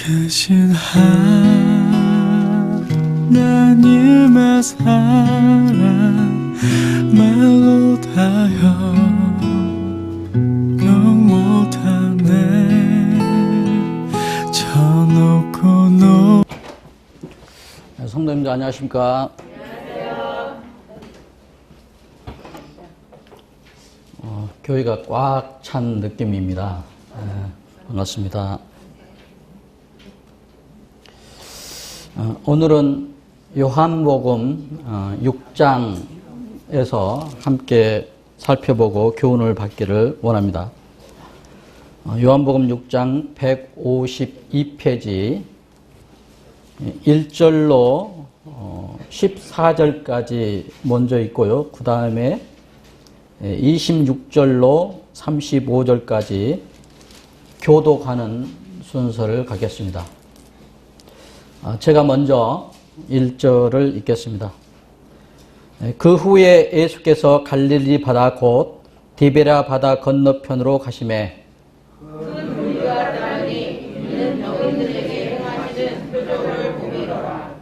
크신 하나님의 사랑 말로 다여 못하네. 쳐놓고 성도님들 안녕하십니까? 안녕하세요. 교회가 꽉 찬 느낌입니다. 반갑습니다. 오늘은 요한복음 6장에서 함께 살펴보고 교훈을 받기를 원합니다. 요한복음 6장 152페이지 1절로 14절까지 먼저 있고요. 그 다음에 26절로 35절까지 교독하는 순서를 갖겠습니다. 제가 먼저 1절을 읽겠습니다. 그 후에 예수께서 갈릴리 바다 곧 디베랴 바다 건너편으로 가시매 큰 무리가 따르니 이는 병인들에게 행하시는 표적을 보이더라.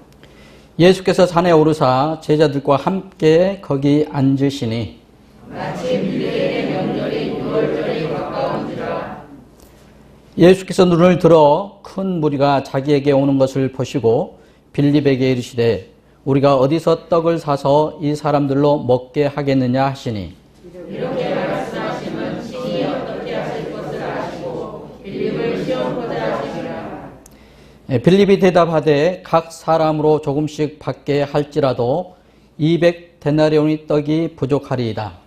예수께서 산에 오르사 제자들과 함께 거기 앉으시니 마침 유대인의 명절인 유월절이 가까운지라. 예수께서 눈을 들어 큰 무리가 자기에게 오는 것을 보시고 빌립에게 이르시되 우리가 어디서 떡을 사서 이 사람들로 먹게 하겠느냐 하시니 이렇게 말씀하시면 신이 어떻게 하실 것을 아시고 빌립을 시험하자 하시니라. 빌립이 대답하되 각 사람으로 조금씩 받게 할지라도 200데나리온의 떡이 부족하리이다.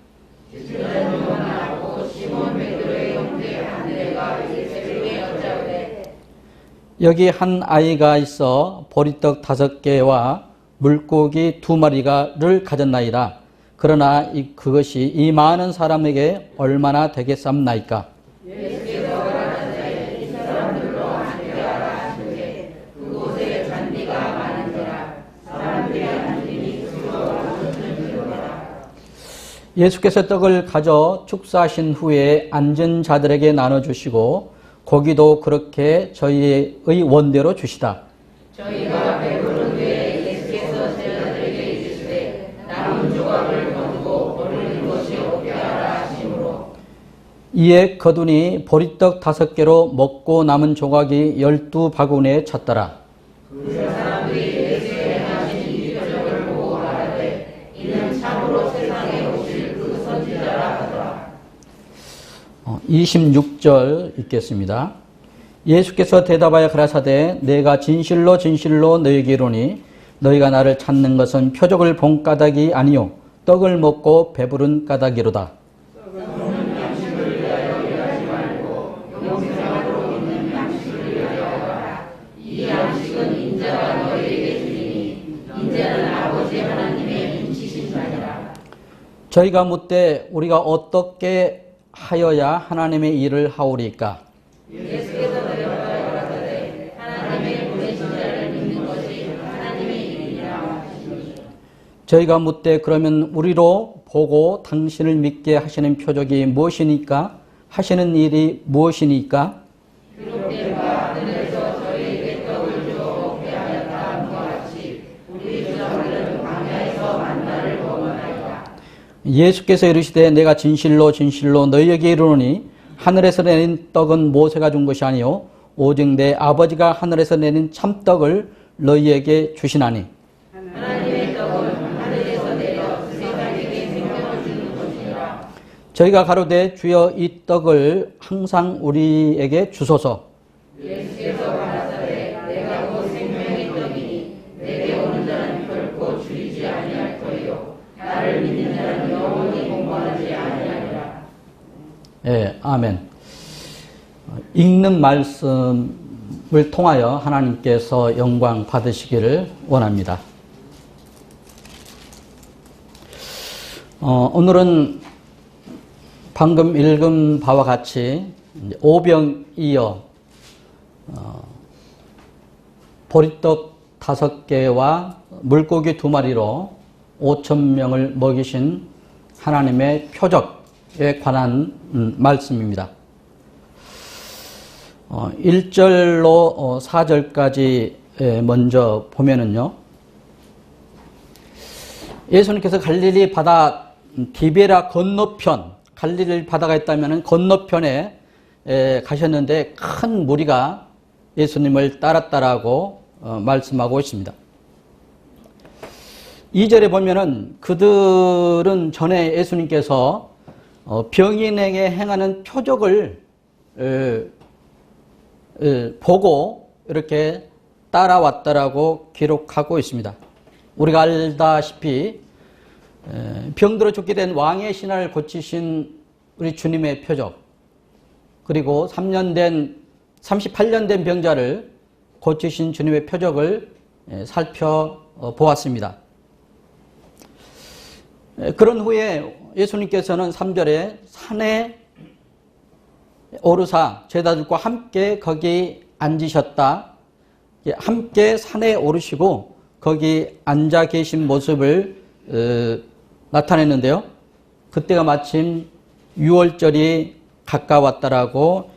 여기 한 아이가 있어 보리떡 5개와 물고기 2마리를 가졌나이다. 그러나 그것이 이 많은 사람에게 얼마나 되겠삼나이까? 예수께서 가라사대 이 사람들로 함께하라 하시되 그곳에 잔디가 많은지라 사람들이 앉으니 예수께서 떡을 가져 축사하신 후에 앉은 자들에게 나눠주시고 고기도 그렇게 저희의 원대로 주시다. 저희가 배부른 후에 예수께서 제자들에게 이르시되 남은 조각을 거두고 버리는 것이 없게 하라 하시므로 이에 거두니 보리떡 5개로 먹고 남은 조각이 12바구니에 찼더라. 그 사람들이 예수의 행하신 이 표적을 보고 말하되 이는 참으로 세상에 오실 그 선지자라 하더라. 26절 읽겠습니다. 예수께서 대답하여 가라사대 내가 진실로 진실로 너희에게 이르노니 너희가 나를 찾는 것은 표적을 본 까닭이 아니요 떡을 먹고 배부른 까닭이로다. 양식을 위하여 일하지 말고 영생으로 있는 양식을 위하여 하라. 이 양식은 인자가 너희에게 주리니 인자는 아버지 하나님의 인치신 자니라. 저희가 묻되 우리가 어떻게 하여야 하나님의 일을 하오리까? 예수께서 대답하여 가라사대 하나님의 보내신 자를 믿는 것이 하나님의 일이라 하시니 저희가 묻되 그러면 우리로 보고 당신을 믿게 하시는 표적이 무엇이니까? 하시는 일이 무엇이니까? 기록된 바 하늘에서 저희에게 떡을 주어 먹게 하였다 함과 같이 우리 조상들은 광야에서 만나를 먹었나이다. 예수께서 이르시되 내가 진실로 진실로 너희에게 이르노니 하늘에서 내린 떡은 모세가 준 것이 아니요 오직 내 아버지가 하늘에서 내린 참떡을 너희에게 주시나니 하나님의 떡은 하늘에서 내려 세상에게 생명을 주는 것이라. 저희가 가로되 주여 이 떡을 항상 우리에게 주소서. 예수께서 가라사대 내가 곧 생명의 떡이니 내게 오는 자는 결코 줄이지 아니할 터이요 나를 믿는 자는 영원히 공부하지 아니하리라. 예, 아멘. 읽는 말씀을 통하여 하나님께서 영광 받으시기를 원합니다. 오늘은 방금 읽은 바와 같이 오병이어 보리떡 5개와 물고기 2마리로 5,000명을 먹이신 하나님의 표적에 관한 말씀입니다. 1절로 4절까지 먼저 보면은요. 예수님께서 갈릴리 바다 디베라 건너편, 갈릴리 바다가 있다면 건너편에 가셨는데 큰 무리가 예수님을 따랐다라고 말씀하고 있습니다. 2절에 보면은 그들은 전에 예수님께서 병인에게 행하는 표적을 보고 이렇게 따라왔다라고 기록하고 있습니다. 우리가 알다시피 병들어 죽게 된 왕의 신하를 고치신 우리 주님의 표적, 그리고 38년 된 병자를 고치신 주님의 표적을 살펴보았습니다. 그런 후에 예수님께서는 3절에 산에 오르사 제자들과 함께 거기 앉으셨다. 함께 산에 오르시고 거기 앉아 계신 모습을 나타냈는데요. 그때가 마침 6월절이 가까웠다라고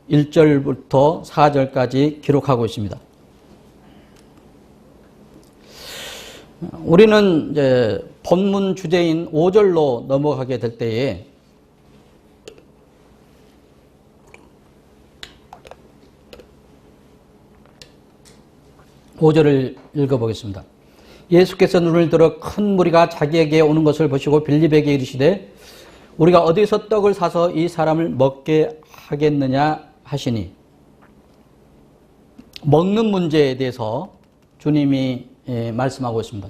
1절부터 4절까지 기록하고 있습니다. 우리는 이제 본문 주제인 5절로 넘어가게 될 때에 (5절을) 읽어보겠습니다. 예수께서 눈을 들어 큰 무리가 자기에게 오는 것을 보시고 빌립에게 이르시되 우리가 어디서 떡을 사서 이 사람을 먹게 하겠느냐 하시니, 먹는 문제에 대해서 주님이 말씀하고 있습니다.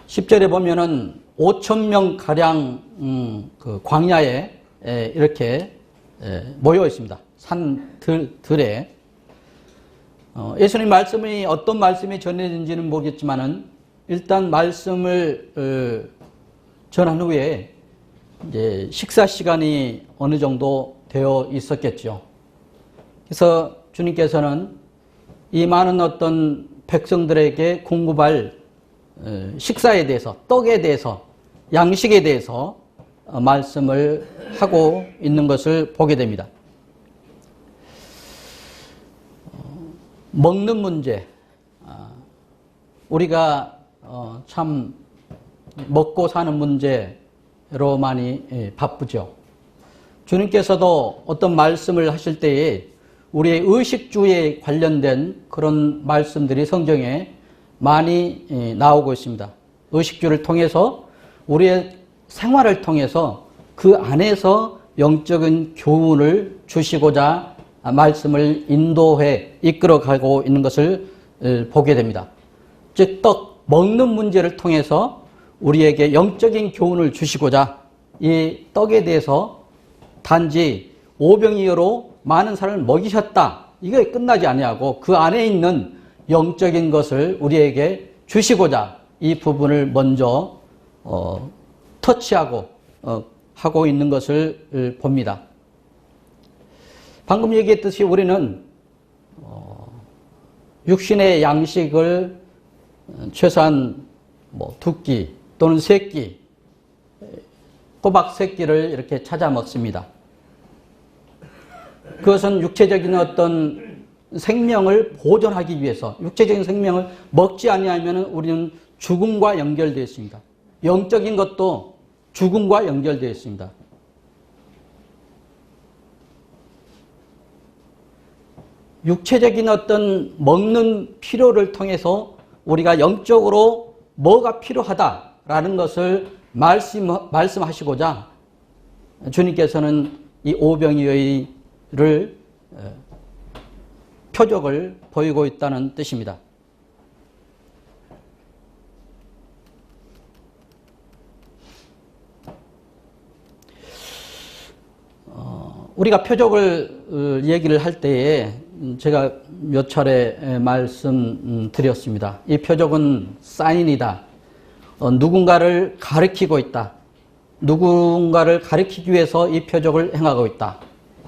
10절에 보면은 5,000명 가량 그 광야에 이렇게 모여 있습니다. 산들에 예수님 말씀이 어떤 말씀이 전해진지는 모르겠지만은 일단 말씀을 전한 후에 이제 식사 시간이 어느 정도 되어 있었겠죠. 그래서 주님께서는 이 많은 어떤 백성들에게 공급할 식사에 대해서, 떡에 대해서, 양식에 대해서 말씀을 하고 있는 것을 보게 됩니다. 먹는 문제, 우리가 참 먹고 사는 문제로 많이 바쁘죠. 주님께서도 어떤 말씀을 하실 때에 우리의 의식주에 관련된 그런 말씀들이 성경에 많이 나오고 있습니다. 의식주를 통해서 우리의 생활을 통해서 그 안에서 영적인 교훈을 주시고자 말씀을 인도해 이끌어가고 있는 것을 보게 됩니다. 즉 먹는 문제를 통해서 우리에게 영적인 교훈을 주시고자 이 떡에 대해서 단지 오병이어로 많은 사람을 먹이셨다, 이게 끝나지 아니하고 그 안에 있는 영적인 것을 우리에게 주시고자 이 부분을 먼저 터치하고 하고 있는 것을 봅니다. 방금 얘기했듯이 우리는 육신의 양식을 최소한 2끼 또는 3끼, 꼬박 3끼를 이렇게 찾아 먹습니다. 그것은 육체적인 어떤 생명을 보존하기 위해서, 육체적인 생명을 먹지 아니하면 우리는 죽음과 연결되어 있습니다. 영적인 것도 죽음과 연결되어 있습니다. 육체적인 어떤 먹는 필요를 통해서 우리가 영적으로 뭐가 필요하다라는 것을 말씀하시고자 주님께서는 이 오병이어를 표적을 보이고 있다는 뜻입니다. 우리가 표적을 얘기를 할 때에 제가 몇 차례 말씀드렸습니다. 이 표적은 사인이다. 누군가를 가리키고 있다. 누군가를 가리키기 위해서 이 표적을 행하고 있다.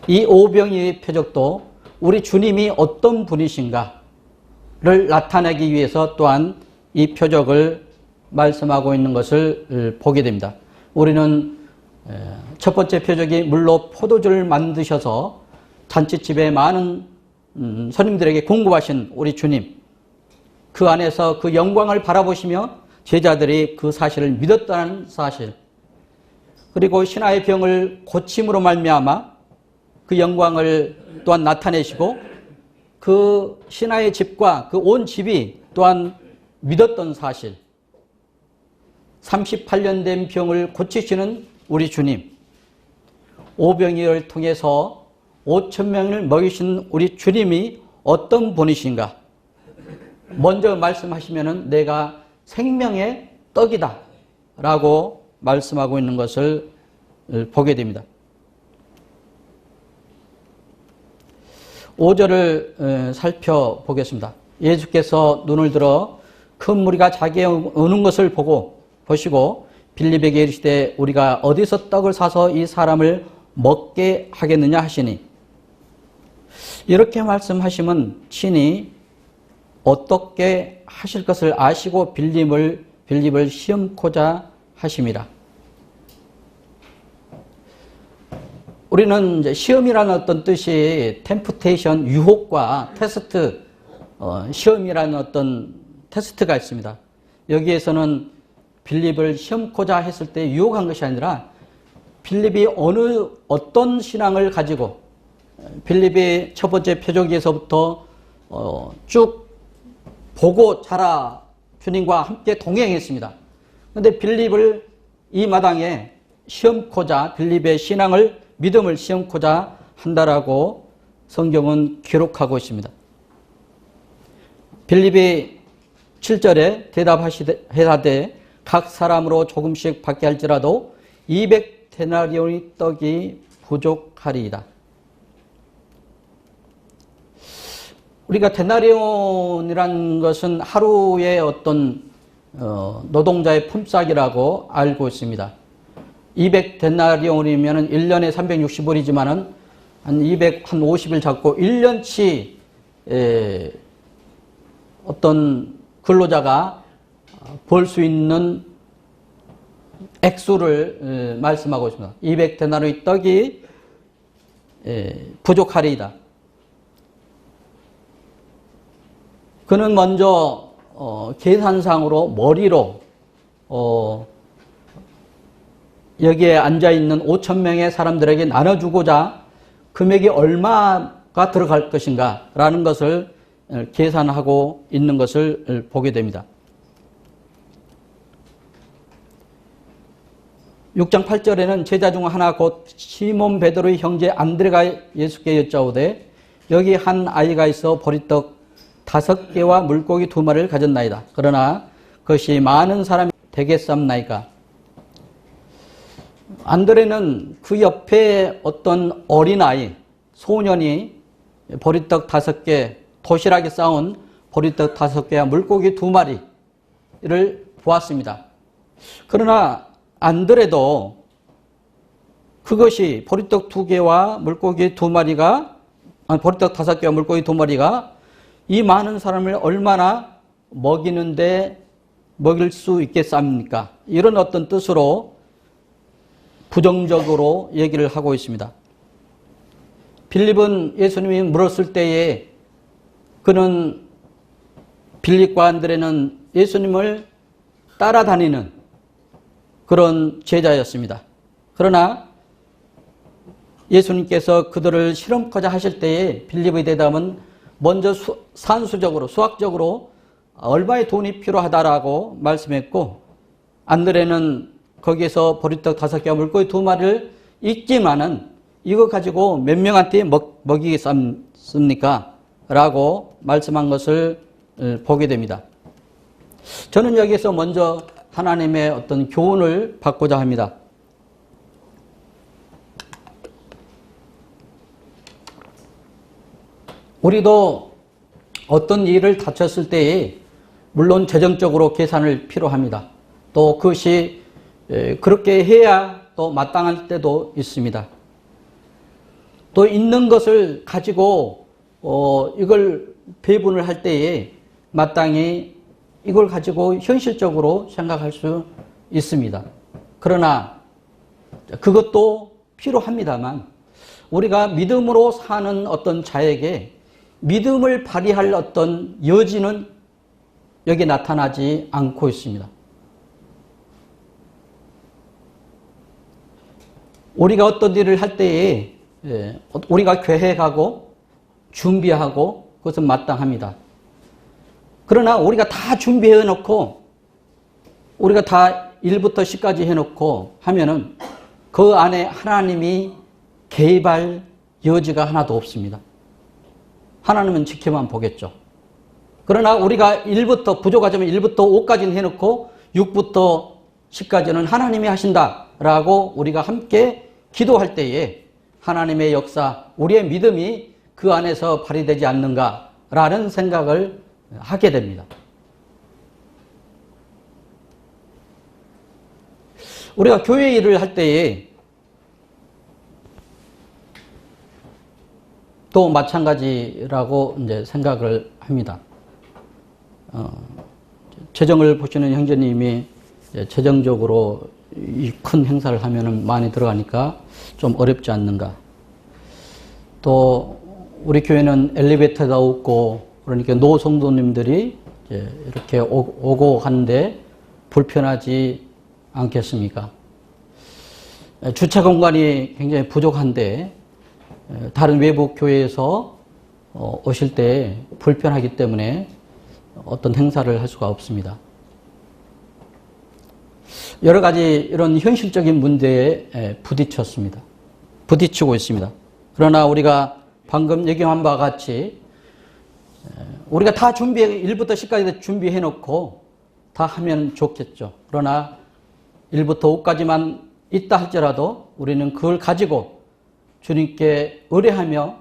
이 오병이의 표적도 우리 주님이 어떤 분이신가를 나타내기 위해서 또한 이 표적을 말씀하고 있는 것을 보게 됩니다. 우리는 첫 번째 표적이 물로 포도주를 만드셔서 잔치집에 많은 손님들에게 공급하신 우리 주님, 그 안에서 그 영광을 바라보시며 제자들이 그 사실을 믿었다는 사실, 그리고 신하의 병을 고침으로 말미암아 그 영광을 또한 나타내시고 그 신하의 집과 그 온 집이 또한 믿었던 사실, 38년 된 병을 고치시는 우리 주님, 오병이어를 통해서 5,000명을 먹이신 우리 주님이 어떤 분이신가? 먼저 말씀하시면은 내가 생명의 떡이다 라고 말씀하고 있는 것을 보게 됩니다. 5절을 살펴보겠습니다. 예수께서 눈을 들어 큰 무리가 자기에 오는 것을 보시고 빌립에게 이르시되 우리가 어디서 떡을 사서 이 사람을 먹게 하겠느냐 하시니, 이렇게 말씀하시면 친히 어떻게 하실 것을 아시고 빌립을 시험코자 하심이라. 우리는 이제 시험이라는 어떤 뜻이 템프테이션, 유혹과 테스트, 시험이라는 어떤 테스트가 있습니다. 여기에서는 빌립을 시험코자 했을 때 유혹한 것이 아니라 빌립이 어떤 신앙을 가지고, 빌립이 첫 번째 표적에서부터 쭉 보고 자라 주님과 함께 동행했습니다. 그런데 빌립을 이 마당에 시험코자, 빌립의 신앙을, 믿음을 시험코자 한다라고 성경은 기록하고 있습니다. 빌립이 7절에 대답하시되 각 사람으로 조금씩 받게 할지라도 200데나리온의 떡이 부족하리이다. 우리가 데나리온이라는 것은 하루의 어떤 노동자의 품삯이라고 알고 있습니다. 200데나리온이면 1년에 360일이지만은 한 50일 잡고 1년치 어떤 근로자가 벌 수 있는 액수를 말씀하고 있습니다. 200데나리온의 떡이 부족하리이다. 그는 먼저 계산상으로 머리로 여기에 앉아있는 5,000명의 사람들에게 나눠주고자 금액이 얼마가 들어갈 것인가 라는 것을 계산하고 있는 것을 보게 됩니다. 6장 8절에는 제자 중 하나 곧 시몬 베드로의 형제 안드레가 예수께 여짜오되 여기 한 아이가 있어 보리떡 5개와 물고기 2마리를 가졌나이다. 그러나 그것이 많은 사람이 되겠삼나이까. 안드레는 그 옆에 어떤 어린아이, 소년이 보리떡 5개, 도시락에 쌓은 보리떡 5개와 물고기 2마리를 보았습니다. 그러나 안드레도 그것이 보리떡 2개와 물고기 2마리가, 보리떡 5개와 물고기 2마리가 이 많은 사람을 얼마나 먹일 수 있겠습니까? 이런 어떤 뜻으로 부정적으로 얘기를 하고 있습니다. 빌립은 예수님이 물었을 때에 그는, 빌립과 안드레는 예수님을 따라다니는 그런 제자였습니다. 그러나 예수님께서 그들을 실험하자 하실 때에 빌립의 대답은 먼저 산수적으로, 수학적으로 얼마의 돈이 필요하다라고 말씀했고, 안드레는 거기에서 보리떡 5개와 물고기 2마리를 있지만은 이거 가지고 몇 명한테 먹이겠습니까? 라고 말씀한 것을 보게 됩니다. 저는 여기에서 먼저 하나님의 어떤 교훈을 받고자 합니다. 우리도 어떤 일을 다쳤을 때에 물론 재정적으로 계산을 필요합니다. 또 그것이 그렇게 해야 또 마땅할 때도 있습니다. 또 있는 것을 가지고 이걸 배분을 할 때에 마땅히 이걸 가지고 현실적으로 생각할 수 있습니다. 그러나 그것도 필요합니다만 우리가 믿음으로 사는 어떤 자에게 믿음을 발휘할 어떤 여지는 여기 나타나지 않고 있습니다. 우리가 어떤 일을 할 때에 우리가 계획하고 준비하고 그것은 마땅합니다. 그러나 우리가 다 준비해 놓고 우리가 다 1부터 10까지 해놓고 하면은 그 안에 하나님이 개입할 여지가 하나도 없습니다. 하나님은 지켜만 보겠죠. 그러나 우리가 1부터 부족하자면 1부터 5까지는 해놓고 6부터 10까지는 하나님이 하신다라고 우리가 함께 기도할 때에 하나님의 역사, 우리의 믿음이 그 안에서 발휘되지 않는가라는 생각을 하게 됩니다. 우리가 교회 일을 할 때에 또 마찬가지라고 이제 생각을 합니다. 재정을 보시는 형제님이 재정적으로 이 큰 행사를 하면은 많이 들어가니까 좀 어렵지 않는가. 또 우리 교회는 엘리베이터가 없고 그러니까 노성도님들이 이렇게 오고 가는데 불편하지 않겠습니까? 주차 공간이 굉장히 부족한데 다른 외부 교회에서 오실 때 불편하기 때문에 어떤 행사를 할 수가 없습니다. 여러 가지 이런 현실적인 문제에 부딪히고 있습니다. 그러나 우리가 방금 얘기한 바와 같이 우리가 다 1부터 10까지 준비해 놓고 다 하면 좋겠죠. 그러나 1부터 5까지만 있다 할지라도 우리는 그걸 가지고 주님께 의뢰하며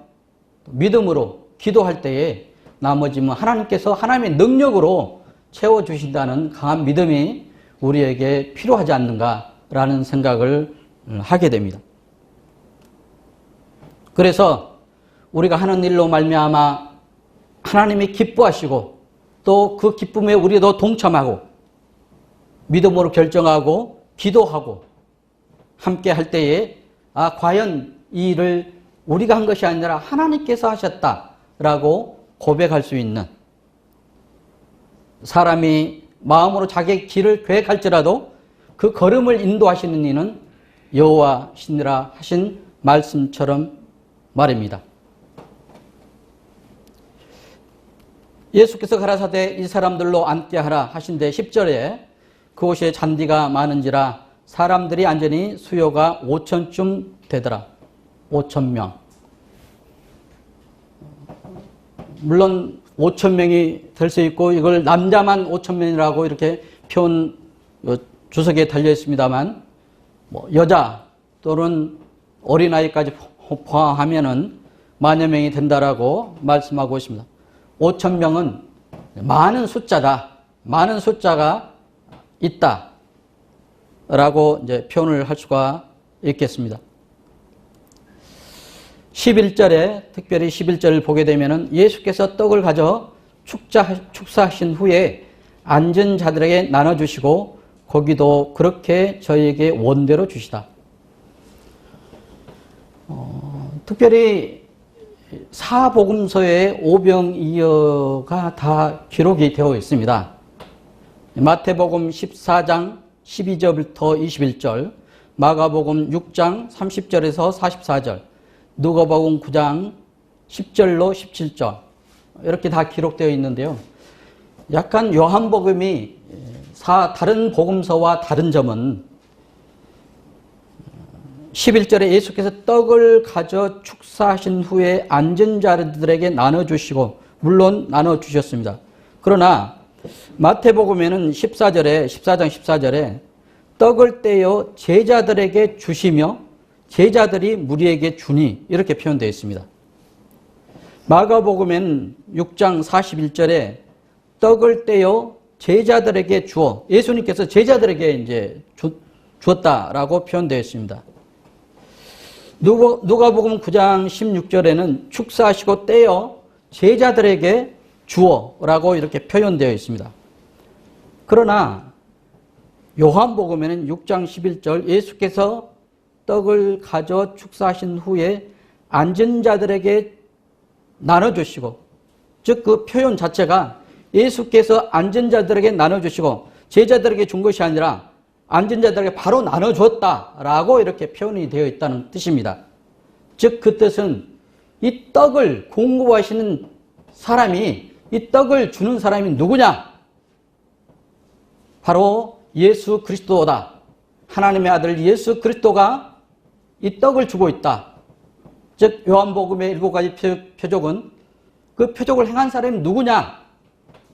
믿음으로 기도할 때에 나머지는 하나님께서 하나님의 능력으로 채워주신다는 강한 믿음이 우리에게 필요하지 않는가라는 생각을 하게 됩니다. 그래서 우리가 하는 일로 말미암아 하나님이 기뻐하시고 또 그 기쁨에 우리도 동참하고 믿음으로 결정하고 기도하고 함께 할 때에 과연 이 일을 우리가 한 것이 아니라 하나님께서 하셨다라고 고백할 수 있는, 사람이 마음으로 자기의 길을 계획할지라도 그 걸음을 인도하시는 이는 여호와시니라 하신 말씀처럼 말입니다. 예수께서 가라사대 이 사람들로 앉게 하라 하신데 10절에 그곳에 잔디가 많은지라 사람들이 앉으니 수요가 5,000쯤 되더라. 5,000명. 물론 5,000명이 될 수 있고 이걸 남자만 5,000명이라고 이렇게 표현 주석에 달려 있습니다만 여자 또는 어린아이까지 포함하면은 만여 명이 된다라고 말씀하고 있습니다. 5,000명은 많은 숫자다. 많은 숫자가 있다라고 이제 표현을 할 수가 있겠습니다. 11절에 특별히 11절을 보게 되면은 예수께서 떡을 가져 축사하신 후에 앉은 자들에게 나눠주시고 고기도 그렇게 저희에게 원대로 주시다. 특별히 사복음서에 오병이어가 다 기록이 되어 있습니다. 마태복음 14장 12절부터 21절, 마가복음 6장 30절에서 44절, 누가복음 9장 10절로 17절 이렇게 다 기록되어 있는데요. 약간 요한복음이 다른 복음서와 다른 점은 11절에 예수께서 떡을 가져 축사하신 후에 앉은 자들에게 나눠주시고 물론 나눠주셨습니다. 그러나 마태복음에는 14장 14절에 떡을 떼어 제자들에게 주시며 제자들이 무리에게 주니 이렇게 표현되어 있습니다. 마가복음에는 6장 41절에 떡을 떼어 제자들에게 주어 예수님께서 제자들에게 이제 주었다라고 표현되어 있습니다. 누가복음 9장 16절에는 축사하시고 떼어 제자들에게 주어라고 이렇게 표현되어 있습니다. 그러나 요한복음에는 6장 11절 예수께서 떡을 가져 축사하신 후에 앉은 자들에게 나눠주시고, 즉 그 표현 자체가 예수께서 앉은 자들에게 나눠주시고 제자들에게 준 것이 아니라 앉은 자들에게 바로 나눠줬다라고 이렇게 표현이 되어 있다는 뜻입니다. 즉 그 뜻은 이 떡을 공급하시는 사람이, 이 떡을 주는 사람이 누구냐? 바로 예수 그리스도다. 하나님의 아들 예수 그리스도가 이 떡을 주고 있다. 즉 요한복음의 7가지 표적은 그 표적을 행한 사람이 누구냐?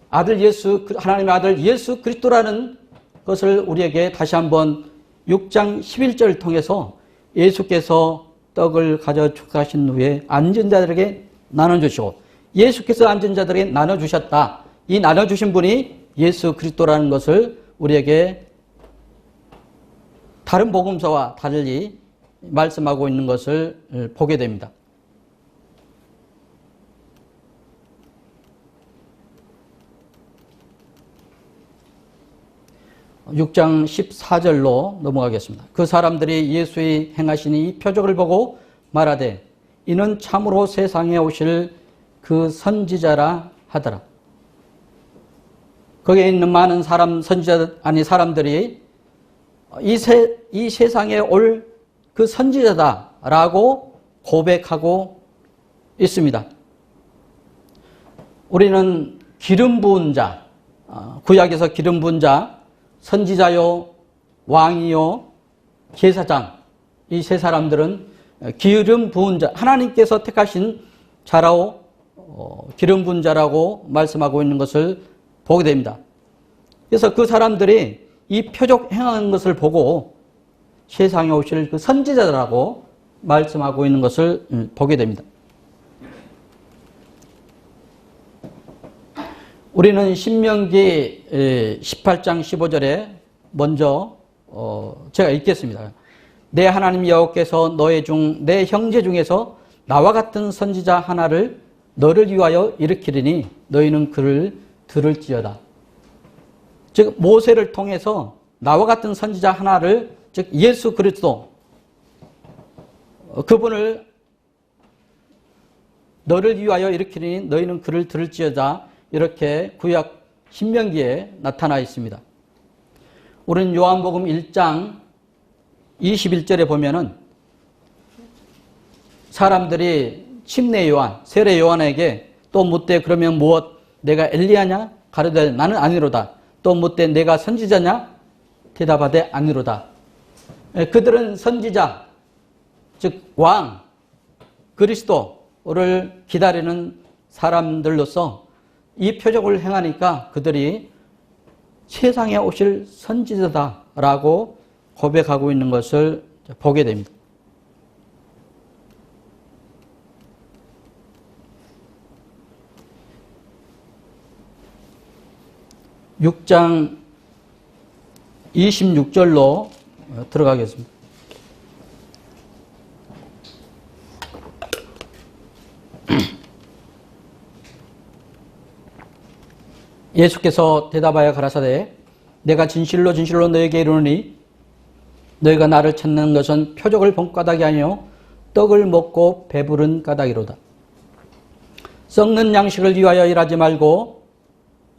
하나님의 아들 예수 그리스도라는 것을 우리에게 다시 한번 6장 11절을 통해서 예수께서 떡을 가져 축하하신 후에 앉은 자들에게 나눠주시고, 예수께서 앉은 자들에게 나눠주셨다. 이 나눠주신 분이 예수 그리스도라는 것을 우리에게 다른 복음서와 달리 말씀하고 있는 것을 보게 됩니다. 6장 14절로 넘어가겠습니다. 그 사람들이 예수의 행하신 이 표적을 보고 말하되 이는 참으로 세상에 오실 그 선지자라 하더라. 거기에 있는 많은 사람들이 이 세상에 올 그 선지자다라고 고백하고 있습니다. 우리는 기름 부은 자, 구약에서 기름 부은 자, 선지자요, 왕이요, 제사장, 이 세 사람들은 기름 부은 자, 하나님께서 택하신 자라고 기름 부은 자라고 말씀하고 있는 것을 보게 됩니다. 그래서 그 사람들이 이 표적 행하는 것을 보고 세상에 오실 그 선지자라고 말씀하고 있는 것을 보게 됩니다. 우리는 신명기 18장 15절에 먼저 제가 읽겠습니다. 내 하나님 여호와께서 내 형제 중에서 나와 같은 선지자 하나를 너를 위하여 일으키리니 너희는 그를 들을지어다. 즉 모세를 통해서 나와 같은 선지자 하나를, 즉 예수 그리스도, 그분을 너를 위하여 일으키리니 너희는 그를 들을지어다, 이렇게 구약 신명기에 나타나 있습니다. 우리는 요한복음 1장 21절에 보면은 사람들이 침례 요한, 세례 요한에게 또 묻되 그러면 무엇 내가 엘리야냐? 가로되 나는 아니로다. 또 묻되 내가 선지자냐? 대답하되 아니로다. 그들은 선지자, 즉 왕, 그리스도를 기다리는 사람들로서 이 표적을 행하니까 그들이 세상에 오실 선지자다라고 고백하고 있는 것을 보게 됩니다. (6장 26절로) 들어가겠습니다. 예수께서 대답하여 가라사대 내가 진실로 진실로 너에게 이르노니 너희가 나를 찾는 것은 표적을 본 까닭이 아니요 떡을 먹고 배부른 까닭이로다. 썩는 양식을 위하여 일하지 말고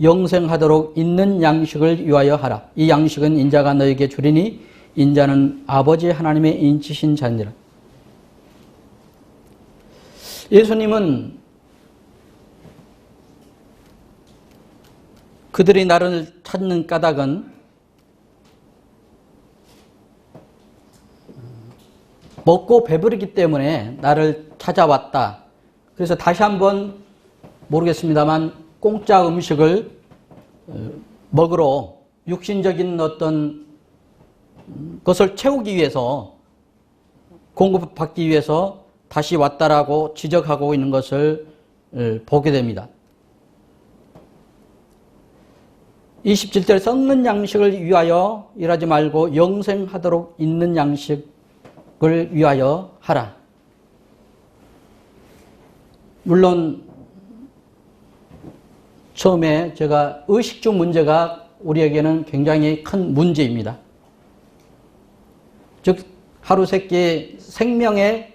영생하도록 있는 양식을 위하여 하라. 이 양식은 인자가 너에게 주리니 인자는 아버지 하나님의 인치신 자니라. 예수님은 그들이 나를 찾는 까닭은 먹고 배부르기 때문에 나를 찾아왔다. 그래서 다시 한번 모르겠습니다만 공짜 음식을 먹으러 육신적인 어떤 것을 채우기 위해서, 공급받기 위해서 다시 왔다라고 지적하고 있는 것을 보게 됩니다. 27절 썩는 양식을 위하여 일하지 말고 영생하도록 있는 양식을 위하여 하라. 물론 처음에 제가 의식주 문제가 우리에게는 굉장히 큰 문제입니다. 즉 하루 세끼 생명의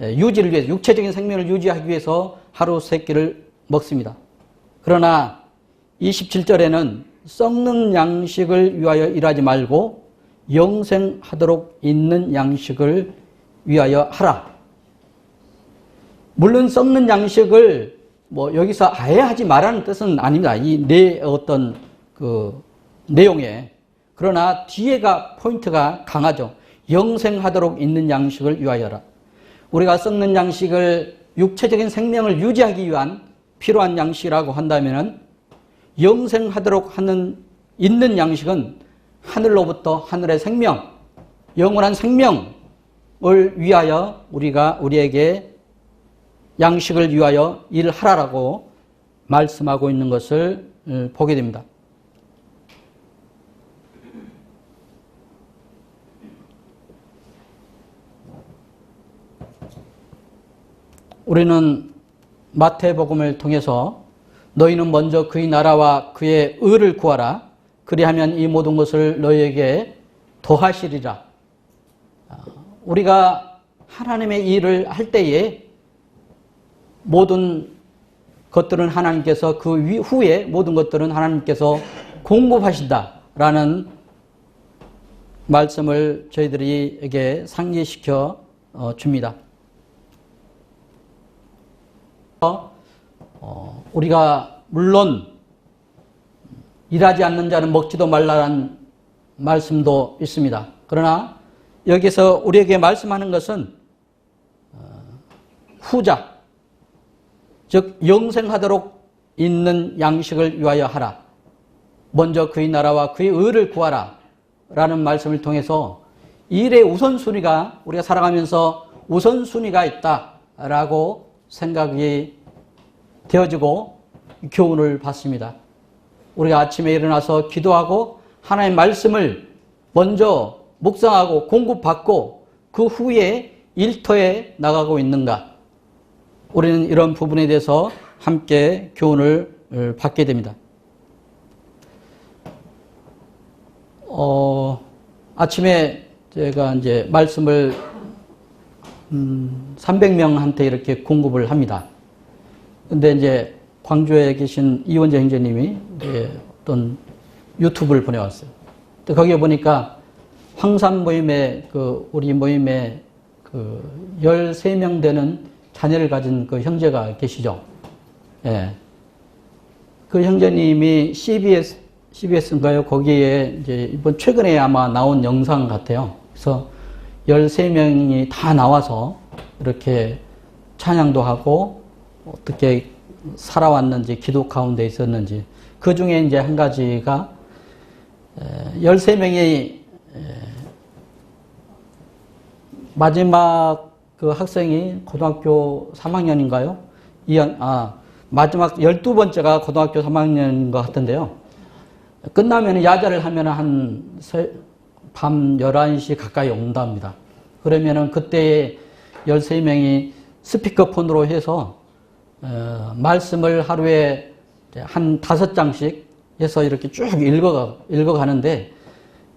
유지를 위해서, 육체적인 생명을 유지하기 위해서 하루 3끼를 먹습니다. 그러나 27절에는 썩는 양식을 위하여 일하지 말고 영생하도록 있는 양식을 위하여 하라. 물론 썩는 양식을 여기서 아예 하지 말라는 뜻은 아닙니다. 이 어떤 그 내용에. 그러나 뒤에가 포인트가 강하죠. 영생하도록 있는 양식을 위하여라. 우리가 썩는 양식을 육체적인 생명을 유지하기 위한 필요한 양식이라고 한다면은 영생하도록 있는 양식은 하늘로부터 하늘의 생명, 영원한 생명을 위하여 우리에게 양식을 위하여 일하라라고 말씀하고 있는 것을 보게 됩니다. 우리는 마태복음을 통해서 너희는 먼저 그의 나라와 그의 의를 구하라. 그리하면 이 모든 것을 너희에게 더하시리라. 우리가 하나님의 일을 할 때에 모든 것들은 하나님께서 그 후에 모든 것들은 하나님께서 공급하신다라는 말씀을 저희들에게 상기시켜 줍니다. 우리가 물론 일하지 않는 자는 먹지도 말라는 말씀도 있습니다. 그러나 여기서 우리에게 말씀하는 것은 후자, 즉 영생하도록 있는 양식을 위하여 하라. 먼저 그의 나라와 그의 의를 구하라 라는 말씀을 통해서 일의 우선순위가, 우리가 살아가면서 우선순위가 있다라고 생각이 되어지고 교훈을 받습니다. 우리가 아침에 일어나서 기도하고 하나님의 말씀을 먼저 묵상하고 공급받고 그 후에 일터에 나가고 있는가? 우리는 이런 부분에 대해서 함께 교훈을 받게 됩니다. 아침에 제가 이제 말씀을 300명한테 이렇게 공급을 합니다. 근데 이제 광주에 계신 이원재 형제님이 어떤 유튜브를 보내왔어요. 거기에 보니까 황산 모임에 우리 모임에 13명 되는 자녀를 가진 그 형제가 계시죠. 예. 그 형제님이 CBS인가요? 거기에 이제 이번 최근에 아마 나온 영상 같아요. 그래서 13명이 다 나와서 이렇게 찬양도 하고 어떻게 살아왔는지, 기도 가운데 있었는지. 그 중에 이제 한 가지가 13명이 마지막 그 학생이 고등학교 3학년인가요? 마지막 12번째가 고등학교 3학년인 것 같은데요. 끝나면 야자를 하면 밤 11시 가까이 온답니다. 그러면은 그때 13명이 스피커폰으로 해서 말씀을 하루에 한 5장씩 해서 이렇게 쭉 읽어가는데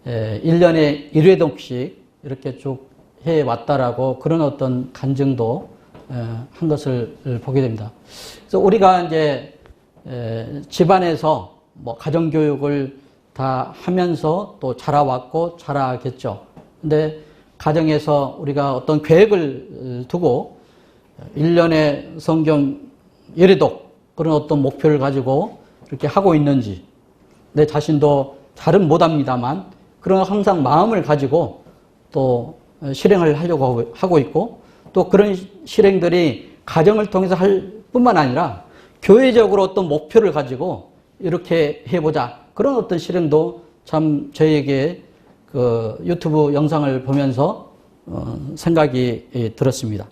1년에 1회동씩 이렇게 쭉 해왔다라고 그런 어떤 간증도 한 것을 보게 됩니다. 그래서 우리가 이제 집안에서 가정교육을 다 하면서 또 자라왔고 자라겠죠. 근데 가정에서 우리가 어떤 계획을 두고 1년에 성경 예리독 그런 어떤 목표를 가지고 이렇게 하고 있는지 내 자신도 잘은 못합니다만 그런 항상 마음을 가지고 또 실행을 하려고 하고 있고 또 그런 실행들이 가정을 통해서 할 뿐만 아니라 교회적으로 어떤 목표를 가지고 이렇게 해보자 그런 어떤 실행도 참 저에게 그 유튜브 영상을 보면서 생각이 들었습니다.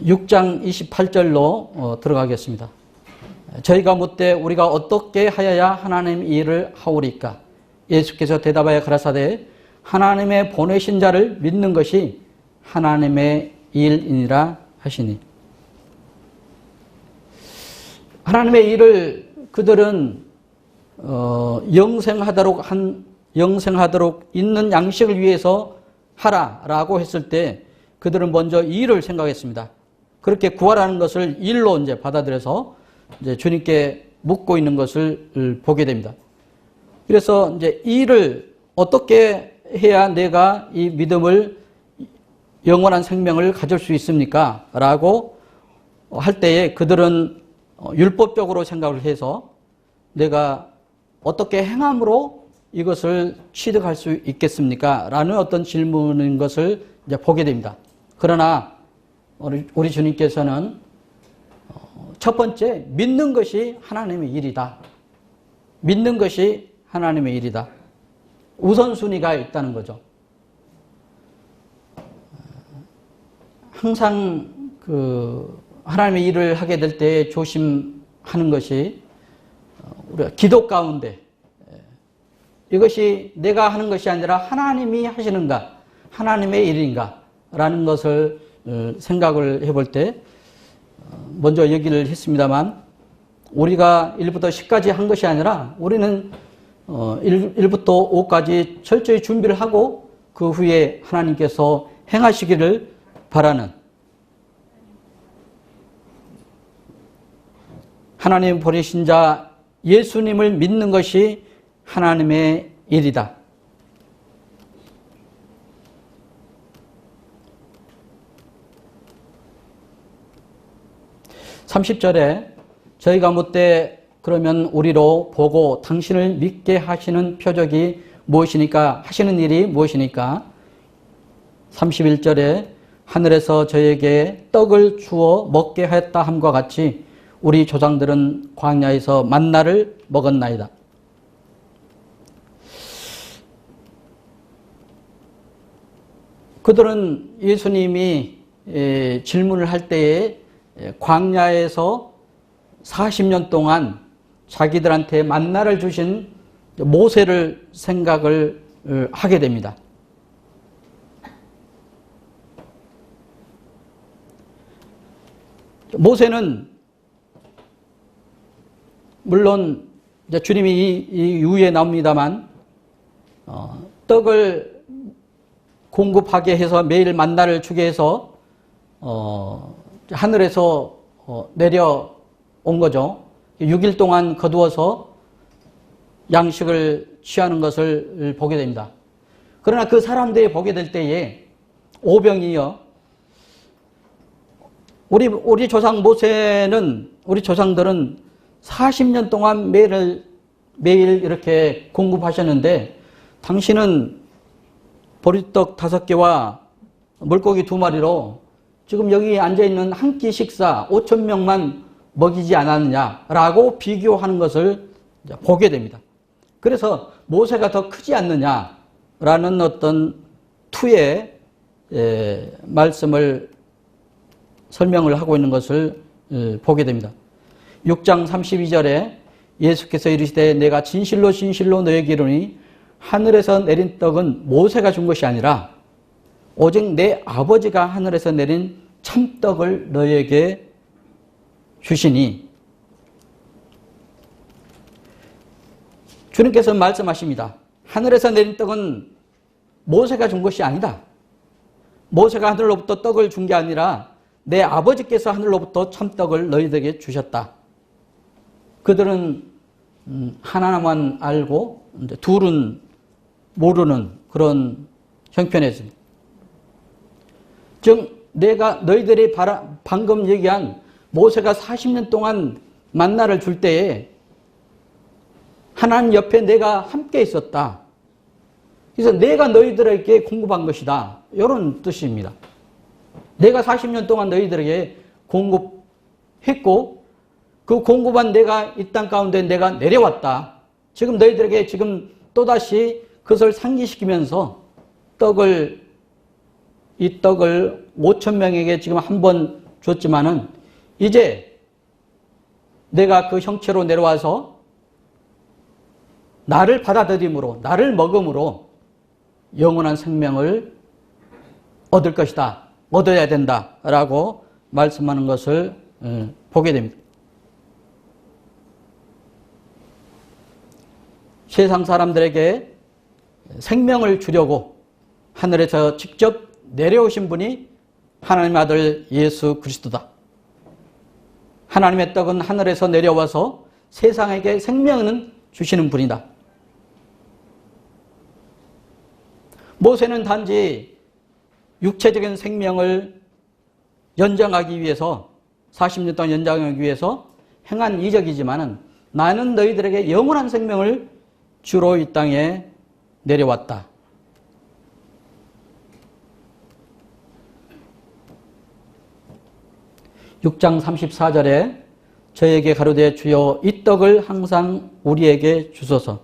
6장 28절로 들어가겠습니다. 저희가 묻되 우리가 어떻게 하여야 하나님 일을 하오리까? 예수께서 대답하여 가라사대 하나님의 보내신 자를 믿는 것이 하나님의 일이니라 하시니. 하나님의 일을 그들은 영생하도록 있는 양식을 위해서 하라라고 했을 때 그들은 먼저 일을 생각했습니다. 그렇게 구하라는 것을 일로 이제 받아들여서 이제 주님께 묻고 있는 것을 보게 됩니다. 그래서 이제 일을 어떻게 해야 내가 이 믿음을 영원한 생명을 가질 수 있습니까? 라고 할 때에 그들은 율법적으로 생각을 해서 내가 어떻게 행함으로 이것을 취득할 수 있겠습니까? 라는 어떤 질문인 것을 이제 보게 됩니다. 그러나 우리 주님께서는 첫 번째, 믿는 것이 하나님의 일이다. 믿는 것이 하나님의 일이다. 우선순위가 있다는 거죠. 항상 하나님의 일을 하게 될 때 조심하는 것이 우리가 기도 가운데 이것이 내가 하는 것이 아니라 하나님이 하시는가, 하나님의 일인가 라는 것을 생각을 해볼 때 먼저 얘기를 했습니다만 우리가 1부터 10까지 한 것이 아니라 우리는 1부터 5까지 철저히 준비를 하고 그 후에 하나님께서 행하시기를 바라는 하나님 보내신 자 예수님을 믿는 것이 하나님의 일이다. 30절에 저희가 묻되 그러면 우리로 보고 당신을 믿게 하시는 표적이 무엇이니까, 하시는 일이 무엇이니까? 31절에 하늘에서 저에게 떡을 주어 먹게 하였다 함과 같이 우리 조상들은 광야에서 만나를 먹었나이다. 그들은 예수님이 질문을 할 때에 광야에서 40년 동안 자기들한테 만나를 주신 모세를 생각을 하게 됩니다. 모세는 물론 이제 주님이 이 이후에 나옵니다만 떡을 공급하게 해서 매일 만나를 주게 해서 하늘에서 내려온 거죠. 6일 동안 거두어서 양식을 취하는 것을 보게 됩니다. 그러나 그 사람들이 보게 될 때에 오병이어 우리 조상 모세는, 우리 조상들은 40년 동안 매일 이렇게 공급하셨는데 당신은 보리떡 5개와 물고기 2마리로 지금 여기 앉아있는 한 끼 식사 5,000명만 먹이지 않았느냐라고 비교하는 것을 보게 됩니다. 그래서 모세가 더 크지 않느냐라는 어떤 투의 말씀을 설명을 하고 있는 것을 보게 됩니다. 6장 32절에 예수께서 이르시되 내가 진실로 진실로 너에게 이르노니 하늘에서 내린 떡은 모세가 준 것이 아니라 오직 내 아버지가 하늘에서 내린 참떡을 너에게 주시니. 주님께서 말씀하십니다. 하늘에서 내린 떡은 모세가 준 것이 아니다. 모세가 하늘로부터 떡을 준 게 아니라 내 아버지께서 하늘로부터 참떡을 너희들에게 주셨다. 그들은 하나만 알고 둘은 모르는 그런 형편이었습니다. 즉 내가 너희들이 방금 얘기한 모세가 40년 동안 만나를 줄 때에 하나님 옆에 내가 함께 있었다. 그래서 내가 너희들에게 공급한 것이다. 이런 뜻입니다. 내가 40년 동안 너희들에게 공급했고 그 공급한 내가 이 땅 가운데 내가 내려왔다. 지금 너희들에게 지금 또다시 그것을 상기시키면서 이 떡을 5,000명에게 지금 한 번 줬지만은 이제 내가 그 형체로 내려와서 나를 받아들임으로, 나를 먹음으로 영원한 생명을 얻을 것이다. 얻어야 된다라고 말씀하는 것을 보게 됩니다. 세상 사람들에게 생명을 주려고 하늘에서 직접 내려오신 분이 하나님의 아들 예수 그리스도다. 하나님의 떡은 하늘에서 내려와서 세상에게 생명은 주시는 분이다. 모세는 단지 육체적인 생명을 연장하기 위해서 40년 동안 연장하기 위해서 행한 이적이지만은 나는 너희들에게 영원한 생명을 주로 이 땅에 내려왔다. (6장 34절에) 저에게 가로되 주여 이 떡을 항상 우리에게 주소서.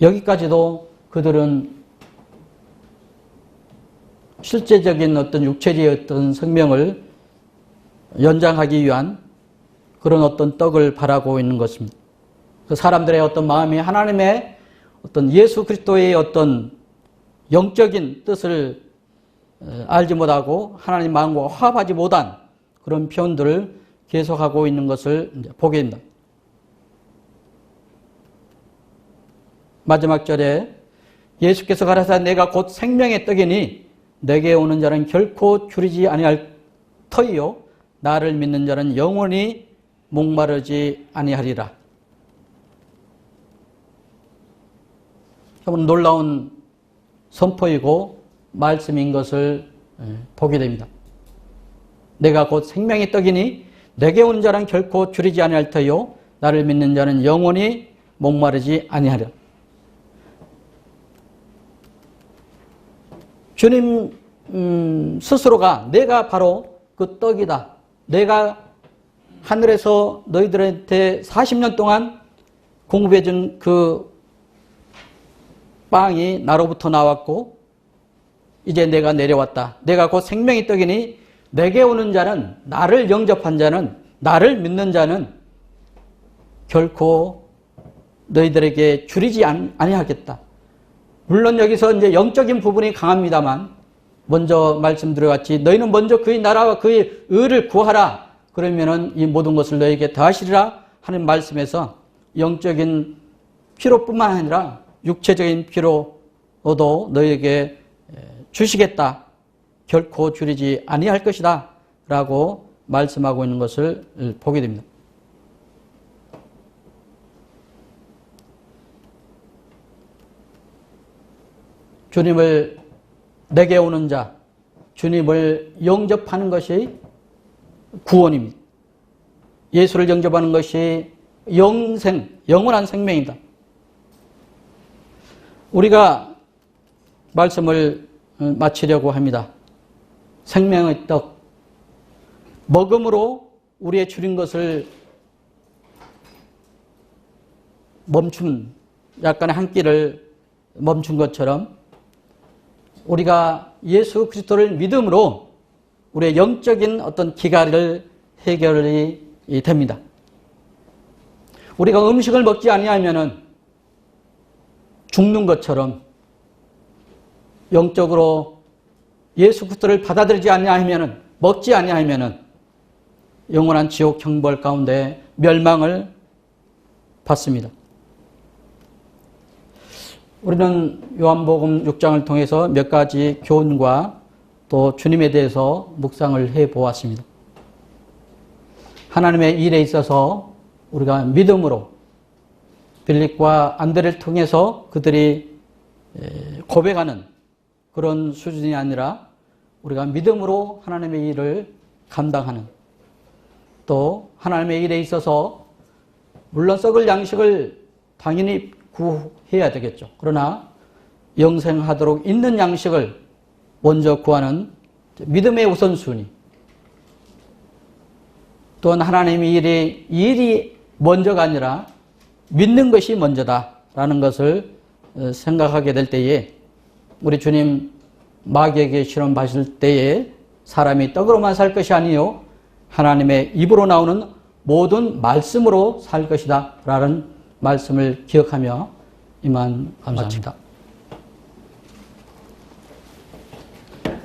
여기까지도 그들은 실제적인 어떤 육체적인 어떤 생명을 연장하기 위한 그런 어떤 떡을 바라고 있는 것입니다. 그 사람들의 어떤 마음이 하나님의 어떤 예수 그리스도의 어떤 영적인 뜻을 알지 못하고 하나님 마음과 화합하지 못한 그런 표현들을 계속하고 있는 것을 보게 됩니다. 마지막 절에 예수께서 가라사대 내가 곧 생명의 떡이니 내게 오는 자는 결코 줄이지 아니할 터이요 나를 믿는 자는 영원히 목마르지 아니하리라. 여러분 놀라운 선포이고 말씀인 것을 보게 됩니다. 내가 곧 생명의 떡이니 내게 오는 자는 결코 줄이지 아니할 터이요 나를 믿는 자는 영원히 목마르지 아니하리라. 주님 스스로가 내가 바로 그 떡이다. 내가 하늘에서 너희들한테 40년 동안 공급해준 그 빵이 나로부터 나왔고 이제 내가 내려왔다. 내가 곧 생명의 떡이니 내게 오는 자는 나를 영접한 자는 나를 믿는 자는 결코 너희들에게 줄이지 아니하겠다. 물론 여기서 이제 영적인 부분이 강합니다만 먼저 말씀드려왔지 너희는 먼저 그의 나라와 그의 의를 구하라. 그러면은 이 모든 것을 너희에게 더하시리라 하는 말씀에서 영적인 피로뿐만 아니라 육체적인 피로도 너희에게 주시겠다. 결코 줄이지 아니할 것이다. 라고 말씀하고 있는 것을 보게 됩니다. 주님을 내게 오는 자, 주님을 영접하는 것이 구원입니다. 예수를 영접하는 것이 영원한 생명이다. 우리가 말씀을 마치려고 합니다. 생명의 떡, 먹음으로 우리의 줄인 것을 멈춘, 약간의 한 끼를 멈춘 것처럼 우리가 예수 그리스도를 믿음으로 우리의 영적인 어떤 기갈을 해결이 됩니다. 우리가 음식을 먹지 아니하면은 죽는 것처럼 영적으로 예수 그리스도를 받아들이지 아니하면은 먹지 아니하면은 영원한 지옥 형벌 가운데 멸망을 받습니다. 우리는 요한복음 6장을 통해서 몇 가지 교훈과 또 주님에 대해서 묵상을 해보았습니다. 하나님의 일에 있어서 우리가 믿음으로 빌립과 안드레를 통해서 그들이 고백하는 그런 수준이 아니라 우리가 믿음으로 하나님의 일을 감당하는, 또 하나님의 일에 있어서 물론 썩을 양식을 당연히 구해야 되겠죠. 그러나 영생하도록 있는 양식을 먼저 구하는 믿음의 우선순위, 또한 하나님의 일이 먼저가 아니라 믿는 것이 먼저다라는 것을 생각하게 될 때에 우리 주님 마귀에게 시험 받을 때에 사람이 떡으로만 살 것이 아니요 하나님의 입으로 나오는 모든 말씀으로 살 것이다 라는 말씀을 기억하며 이만 감사합니다.